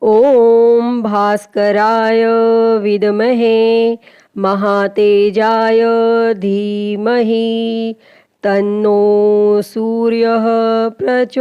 ॐ भास्कराय विद्महे महातेजाय धीमहि तन्नो सूर्यः प्रचोदयात्।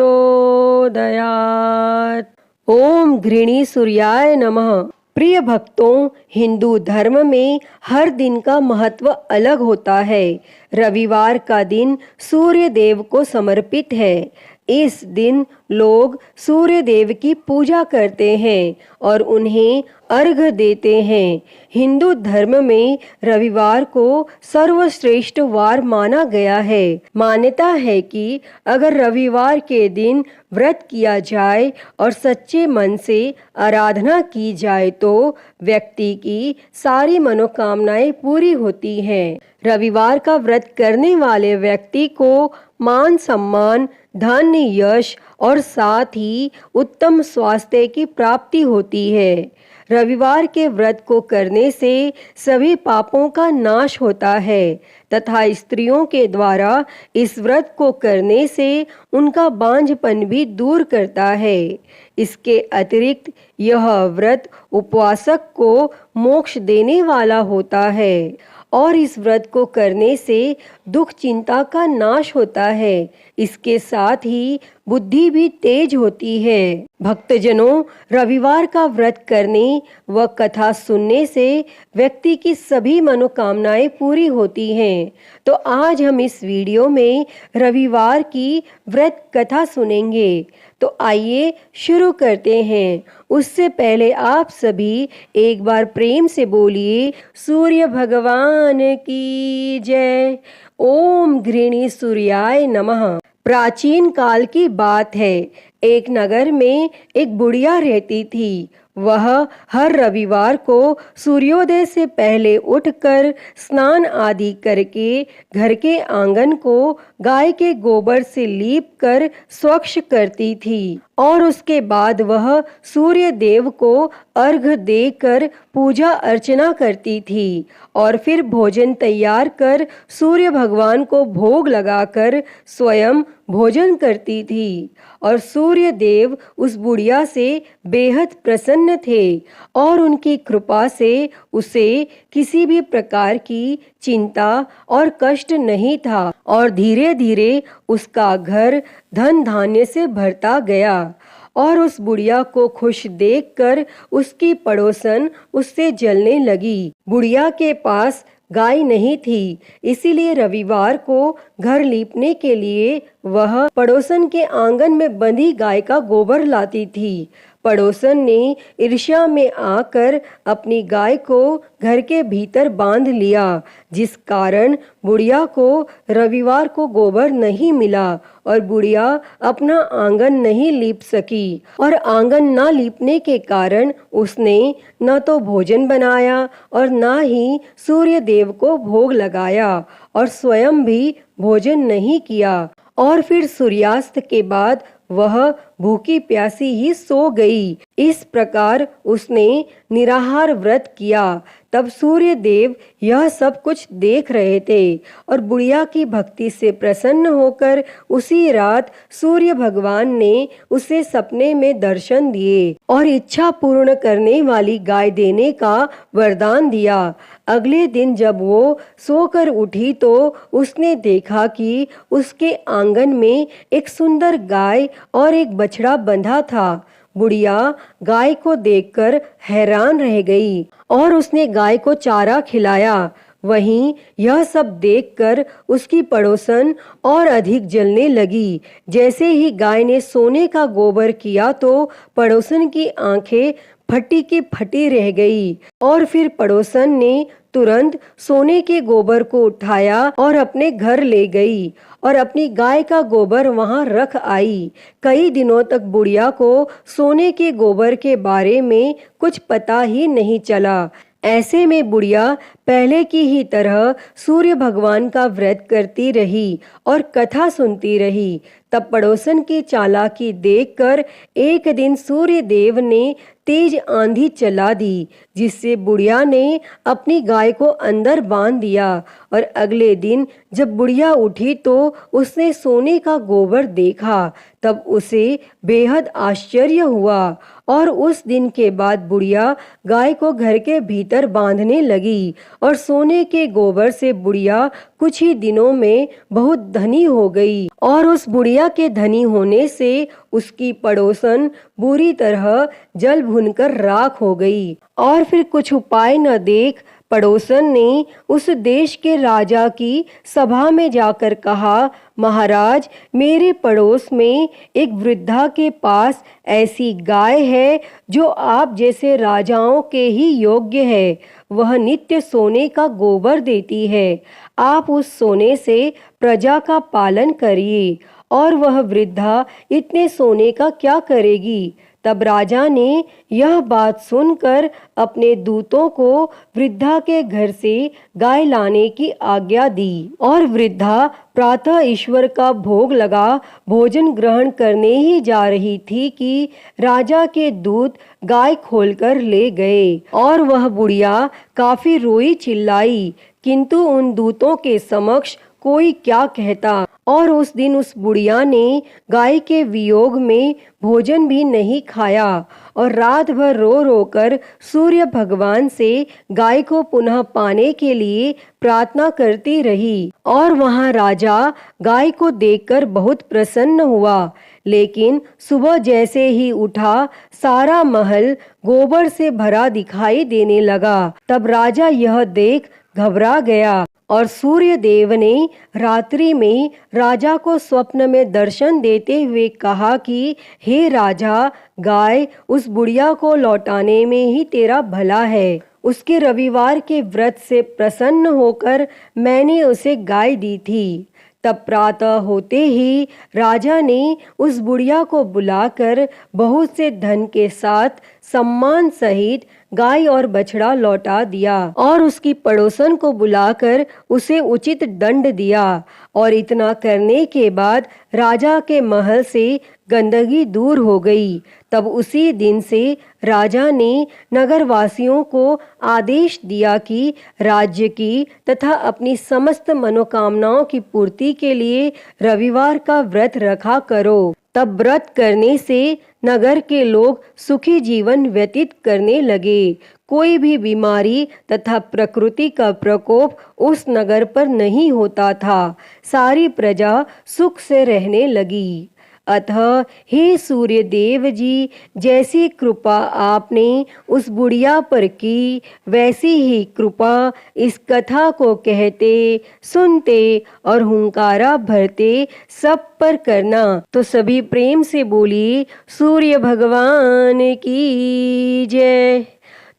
ओम घृणी सूर्याय नमः। प्रिय भक्तों, हिंदू धर्म में हर दिन का महत्व अलग होता है। रविवार का दिन सूर्य देव को समर्पित है। इस दिन लोग सूर्य देव की पूजा करते हैं और उन्हें अर्घ्य देते हैं। हिंदू धर्म में रविवार को सर्वश्रेष्ठ वार माना गया है। मान्यता है कि अगर रविवार के दिन व्रत किया जाए और सच्चे मन से आराधना की जाए तो व्यक्ति की सारी मनोकामनाएं पूरी होती हैं। रविवार का व्रत करने वाले व्यक्ति को मान सम्मान, धन, यश और साथ ही उत्तम स्वास्थ्य की प्राप्ति होती है। रविवार के व्रत को करने से सभी पापों का नाश होता है तथा स्त्रियों के द्वारा इस व्रत को करने से उनका बांझपन भी दूर करता है। इसके अतिरिक्त यह व्रत उपवासक को मोक्ष देने वाला होता है और इस व्रत को करने से दुख चिंता का नाश होता है। इसके साथ ही बुद्धि भी तेज होती है। भक्तजनों, रविवार का व्रत करने व कथा सुनने से व्यक्ति की सभी मनोकामनाएं पूरी होती हैं। तो आज हम इस वीडियो में रविवार की व्रत कथा सुनेंगे। तो आइए शुरू करते हैं। उससे पहले आप सभी एक बार प्रेम से बोलिए, सूर्य भगवान की जय। ओम घृणी सूर्याय नमः। प्राचीन काल की बात है। एक नगर में एक बुढ़िया रहती थी। वह हर रविवार को सूर्योदय से पहले उठकर स्नान आदि करके घर के आंगन को गाय के गोबर से लीप कर स्वच्छ करती थी और उसके बाद वह सूर्य देव को अर्घ्य देकर पूजा अर्चना करती थी और फिर भोजन तैयार कर सूर्य भगवान को भोग लगाकर स्वयं भोजन करती थी और सूर्य देव उस बुढ़िया से बेहद प्रसन्न थे और उनकी कृपा से उसे किसी भी प्रकार की चिंता और कष्ट नहीं था और धीरे धीरे उसका घर धन धान्य से भरता गया। और उस बुढ़िया को खुश देखकर उसकी पड़ोसन उससे जलने लगी। बुढ़िया के पास गाय नहीं थी, इसीलिए रविवार को घर लीपने के लिए वह पड़ोसन के आंगन में बंधी गाय का गोबर लाती थी। पड़ोसन ने ईर्ष्या में आकर अपनी गाय को घर के भीतर बांध लिया, जिस कारण बुढ़िया को रविवार को गोबर नहीं मिला और बुढ़िया अपना आंगन नहीं लीप सकी। और आंगन ना लीपने के कारण उसने न तो भोजन बनाया और न ही सूर्य देव को भोग लगाया और स्वयं भी भोजन नहीं किया। और फिर सूर्यास्त के बाद वह भूखी प्यासी ही सो गई। इस प्रकार उसने निराहार व्रत किया। तब सूर्य देव यह सब कुछ देख रहे थे और बुढ़िया की भक्ति से प्रसन्न होकर उसी रात सूर्य भगवान ने उसे सपने में दर्शन दिए और इच्छा पूर्ण करने वाली गाय देने का वरदान दिया। अगले दिन जब वो सोकर उठी तो उसने देखा कि उसके आंगन में एक सुंदर गाय और एक बछड़ा बंधा था। बुढ़िया गाय को देखकर हैरान रह गई और उसने गाय को चारा खिलाया। वहीं यह सब देखकर उसकी पड़ोसन और अधिक जलने लगी। जैसे ही गाय ने सोने का गोबर किया तो पड़ोसन की आंखें फटी की फटी रह गई और फिर पड़ोसन ने तुरंत सोने के गोबर को उठाया और अपने घर ले गई और अपनी गाय का गोबर वहां रख आई। कई दिनों तक बुढ़िया को सोने के गोबर के बारे में कुछ पता ही नहीं चला। ऐसे में बुढ़िया पहले की ही तरह सूर्य भगवान का व्रत करती रही और कथा सुनती रही। तब पड़ोसन की चालाकी देखकर एक दिन सूर्य देव ने तेज आंधी चला दी, जिससे बुढ़िया ने अपनी गाय को अंदर बांध दिया। और अगले दिन जब बुढ़िया उठी तो उसने सोने का गोबर देखा। तब उसे बेहद आश्चर्य हुआ और उस दिन के बाद बुढ़िया गाय को घर के भीतर बांधने लगी और सोने के गोबर से बुढ़िया कुछ ही दिनों में बहुत धनी हो गई। और उस बुढ़िया के धनी होने से उसकी पड़ोसन बुरी तरह जल भुनकर राख हो गई। और फिर कुछ उपाय न देख पड़ोसन ने उस देश के राजा की सभा में जाकर कहा, महाराज, मेरे पड़ोस में एक वृद्धा के पास ऐसी गाय है जो आप जैसे राजाओं के ही योग्य है। वह नित्य सोने का गोबर देती है। आप उस सोने से प्रजा का पालन करिए। और वह वृद्धा इतने सोने का क्या करेगी? तब राजा ने यह बात सुनकर अपने दूतों को वृद्धा के घर से गाय लाने की आज्ञा दी। और वृद्धा प्रातः ईश्वर का भोग लगा भोजन ग्रहण करने ही जा रही थी कि राजा के दूत गाय खोलकर ले गए। और वह बुढ़िया काफी रोई चिल्लाई, किंतु उन दूतों के समक्ष कोई क्या कहता। और उस दिन उस बुढ़िया ने गाय के वियोग में भोजन भी नहीं खाया और रात भर रो रो कर सूर्य भगवान से गाय को पुनः पाने के लिए प्रार्थना करती रही। और वहां राजा गाय को देखकर बहुत प्रसन्न हुआ। लेकिन सुबह जैसे ही उठा, सारा महल गोबर से भरा दिखाई देने लगा। तब राजा यह देख घबरा गया और सूर्य देव ने रात्रि में राजा को स्वप्न में दर्शन देते हुए कहा कि हे राजा, गाय उस बुढ़िया को लौटाने में ही तेरा भला है। उसके रविवार के व्रत से प्रसन्न होकर मैंने उसे गाय दी थी। तब प्रातः होते ही राजा ने उस बुढ़िया को बुलाकर बहुत से धन के साथ सम्मान सहित गाय और बछड़ा लौटा दिया और उसकी पड़ोसन को बुलाकर उसे उचित दंड दिया। और इतना करने के बाद राजा के महल से गंदगी दूर हो गई। तब उसी दिन से राजा ने नगरवासियों को आदेश दिया कि राज्य की तथा अपनी समस्त मनोकामनाओं की पूर्ति के लिए रविवार का व्रत रखा करो। तब व्रत करने से नगर के लोग सुखी जीवन व्यतीत करने लगे। कोई भी बीमारी तथा प्रकृति का प्रकोप उस नगर पर नहीं होता था। सारी प्रजा सुख से रहने लगी। अतः हे सूर्य देव जी, जैसी कृपा आपने उस बुढ़िया पर की, वैसी ही कृपा इस कथा को कहते, सुनते और हुंकारा भरते सब पर करना। तो सभी प्रेम से बोलिए सूर्य भगवान की जय।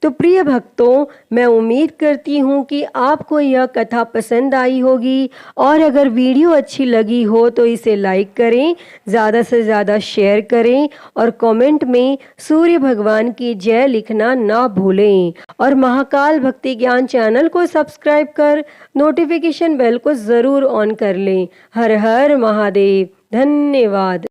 तो प्रिय भक्तों, मैं उम्मीद करती हूँ कि आपको यह कथा पसंद आई होगी और अगर वीडियो अच्छी लगी हो तो इसे लाइक करें, ज़्यादा से ज़्यादा शेयर करें और कमेंट में सूर्य भगवान की जय लिखना ना भूलें। और महाकाल भक्ति ज्ञान चैनल को सब्सक्राइब कर नोटिफिकेशन बेल को ज़रूर ऑन कर लें। हर हर महादेव। धन्यवाद।